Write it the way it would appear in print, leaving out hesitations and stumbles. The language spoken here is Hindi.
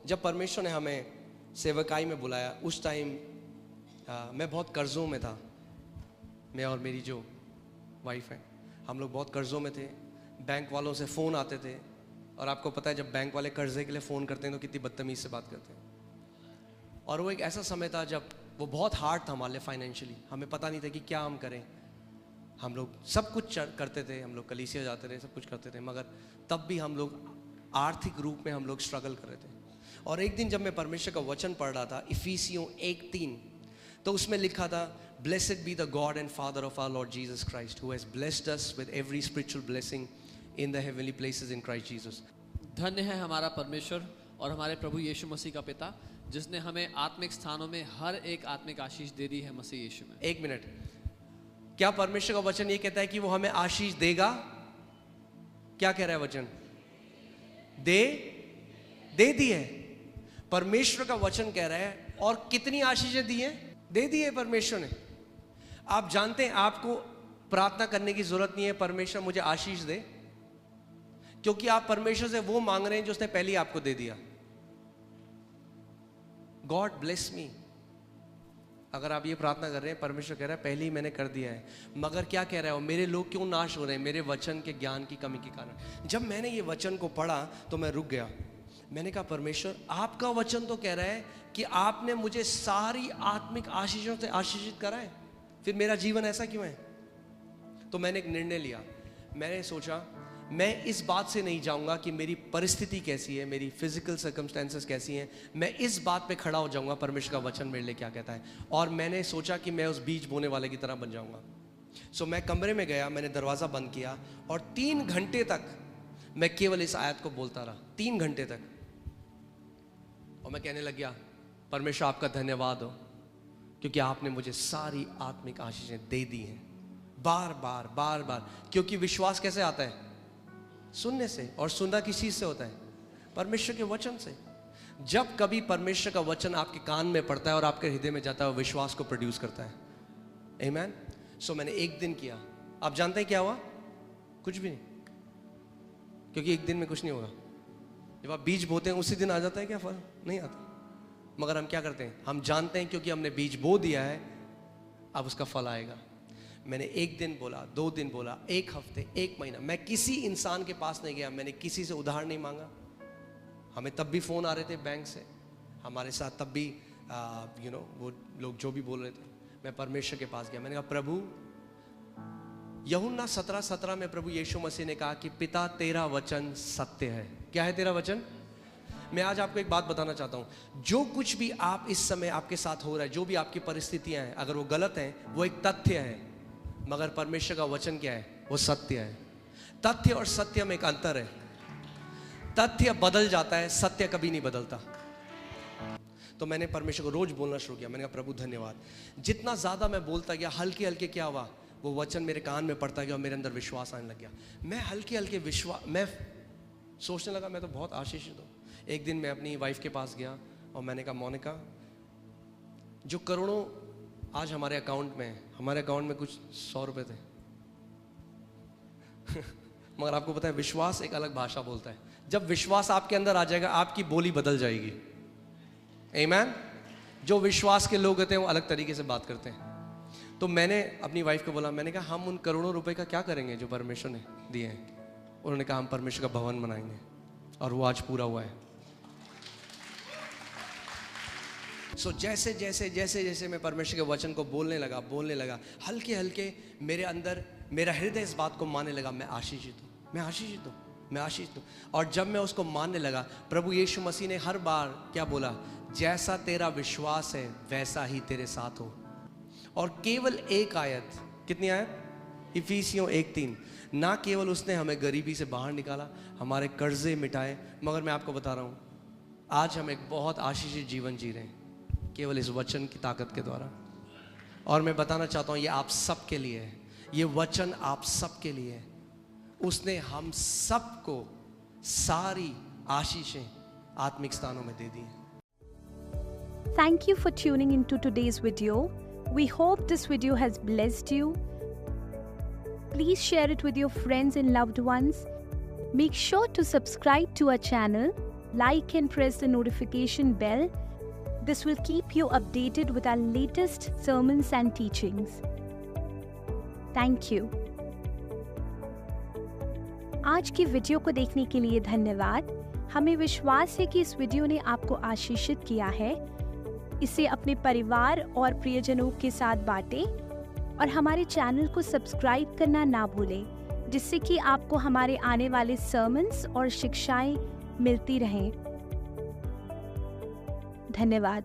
जब परमेश्वर ने हमें सेवकाई में बुलाया, उस टाइम मैं बहुत कर्ज़ों में था। मैं और मेरी जो वाइफ है, हम लोग बहुत कर्ज़ों में थे। बैंक वालों से फ़ोन आते थे, और आपको पता है जब बैंक वाले कर्ज़े के लिए फ़ोन करते हैं तो कितनी बदतमीज़ से बात करते हैं। और वो एक ऐसा समय था जब वो बहुत हार्ड था हमारे लिए फाइनेंशियली। हमें पता नहीं था कि क्या हम करें। हम लोग सब कुछ करते थे, हम लोग कलीसिया जाते थे, सब कुछ करते थे, मगर तब भी हम लोग आर्थिक रूप में हम लोग स्ट्रगल कर रहे थे। और एक दिन जब मैं परमेश्वर का वचन पढ़ रहा था, इफिसियों 1:3, तो उसमें लिखा था, blessed be the God and father of our Lord Jesus Christ, who has blessed us with every spiritual blessing in the heavenly places in Christ Jesus. धन्य है हमारा परमेश्वर और हमारे प्रभु यीशु मसीह का पिता, जिसने हमें आत्मिक स्थानों में हर एक आत्मिक आशीष दे दी है मसीह यीशु में। एक मिनट, क्या परमेश्वर का वचन ये कहता है कि वो हमें आशीष देगा? क्या कह रहा है वचन? दे दी है। परमेश्वर का वचन कह रहा है, और कितनी आशीषें दी हैं? दे दी है परमेश्वर ने। आप जानते हैं आपको प्रार्थना करने की जरूरत नहीं है परमेश्वर मुझे आशीष दे, क्योंकि आप परमेश्वर से वो मांग रहे हैं जो उसने पहले ही आपको दे दिया। गॉड ब्लेस मी, अगर आप ये प्रार्थना कर रहे हैं, परमेश्वर कह रहा है पहले ही मैंने कर दिया है। मगर क्या कह रहा है वो, मेरे लोग क्यों नाश हो रहे हैं? मेरे वचन के ज्ञान की कमी के कारण। जब मैंने ये वचन को पढ़ा तो मैं रुक गया। मैंने कहा परमेश्वर, आपका वचन तो कह रहा है कि आपने मुझे सारी आत्मिक आशीषों से आशीषित करा है, फिर मेरा जीवन ऐसा क्यों है? तो मैंने एक निर्णय लिया। मैंने सोचा मैं इस बात से नहीं जाऊंगा कि मेरी परिस्थिति कैसी है, मेरी फिजिकल सर्कमस्टेंसेस कैसी हैं। मैं इस बात पे खड़ा हो जाऊंगा परमेश्वर का वचन मेरे लिए क्या कहता है। और मैंने सोचा कि मैं उस बीज बोने वाले की तरह बन जाऊंगा। सो मैं कमरे में गया, मैंने दरवाज़ा बंद किया, और 3 घंटे तक मैं केवल इस आयत को बोलता रहा। 3 घंटे तक। और मैं कहने लग गया, परमेश्वर आपका धन्यवाद हो, क्योंकि आपने मुझे सारी आत्मिक आशीषें दे दी हैं। बार बार बार बार। क्योंकि विश्वास कैसे आता है? सुनने से। और सुनना किस चीज से होता है? परमेश्वर के वचन से। जब कभी परमेश्वर का वचन आपके कान में पड़ता है और आपके हृदय में जाता है, वो विश्वास को प्रोड्यूस करता है। आमीन। सो मैंने एक दिन किया। आप जानते हैं क्या हुआ? कुछ भी नहीं, क्योंकि एक दिन में कुछ नहीं होगा। जब आप बीज बोते हैं उसी दिन आ जाता है क्या फल? नहीं आता। मगर हम क्या करते हैं? हम जानते हैं क्योंकि हमने बीज बो दिया है, अब उसका फल आएगा। मैंने 1 दिन बोला, 2 दिन बोला, 1 हफ्ते, 1 महीना। मैं किसी इंसान के पास नहीं गया, मैंने किसी से उधार नहीं मांगा। हमें तब भी फ़ोन आ रहे थे बैंक से, हमारे साथ तब भी वो लोग जो भी बोल रहे थे। मैं परमेश्वर के पास गया, मैंने कहा प्रभु, यूहन्ना 17:17 में प्रभु यीशु मसीह ने कहा कि पिता तेरा वचन सत्य है। क्या है तेरा वचन? मैं आज आपको एक बात बताना चाहता हूं। जो कुछ भी आप इस समय आपके साथ हो रहा है, जो भी आपकी परिस्थितियां हैं, अगर वो गलत हैं, वो एक तथ्य है। मगर परमेश्वर का वचन क्या है? वो सत्य है। तथ्य और सत्य में एक अंतर है। तथ्य बदल जाता है, सत्य कभी नहीं बदलता। तो मैंने परमेश्वर को रोज बोलना शुरू किया। मैंने कहा प्रभु धन्यवाद। जितना ज्यादा मैं बोलता गया, हल्के हल्के क्या हुआ, वो वचन मेरे कान में पड़ता गया और मेरे अंदर विश्वास आने लग गया। मैं हल्के हल्के मैं सोचने लगा मैं तो बहुत आशीषित हूँ। एक दिन मैं अपनी वाइफ के पास गया और मैंने कहा मोनिका, जो करोड़ों आज हमारे अकाउंट में, हमारे अकाउंट में कुछ 100 रुपए थे मगर आपको पता है विश्वास एक अलग भाषा बोलता है। जब विश्वास आपके अंदर आ जाएगा, आपकी बोली बदल जाएगी। आमीन। जो विश्वास के लोग होते हैं वो अलग तरीके से बात करते हैं। तो मैंने अपनी वाइफ को बोला, मैंने कहा हम उन करोड़ों रुपए का क्या करेंगे जो परमेश्वर ने दिए हैं? उन्होंने कहा हम परमेश्वर का भवन बनाएंगे, और वो आज पूरा हुआ है। जैसे जैसे जैसे जैसे मैं परमेश्वर के वचन को बोलने लगा, हल्के हल्के मेरे अंदर मेरा हृदय इस बात को मानने लगा, मैं आशीषित हूँ। और जब मैं उसको मानने लगा, प्रभु यीशु मसीह ने हर बार क्या बोला? जैसा तेरा विश्वास है वैसा ही तेरे साथ हो। और केवल एक आयत, कितनी आयत? इफिसियों 1:3। ना केवल उसने हमें गरीबी से बाहर निकाला, हमारे कर्जे मिटाए, मगर मैं आपको बता रहा हूँ आज हम एक बहुत आशीषित जीवन जी रहे हैं केवल इस वचन की ताकत के द्वारा। और मैं बताना चाहता हूँ ये आप सब के लिए है, ये वचन आप सब के लिए है। उसने हम सबको सारी आशीषें आत्मिक स्थानों में दे दी हैं। Thank you for tuning into today's video. We hope this video has blessed you. Please share it with your friends and loved ones. Make sure to subscribe to our channel like and press the notification bell. This will keep you updated with our latest sermons and teachings. Thank you. आज की वीडियो को देखने के लिए धन्यवाद। हमें विश्वास है कि इस वीडियो ने आपको आशीषित किया है। इसे अपने परिवार और प्रियजनों के साथ बांटें और हमारे चैनल को सब्सक्राइब करना ना भूलें, जिससे कि आपको हमारे आने वाले सर्मन्स और शिक्षाएं मिलती रहें। धन्यवाद।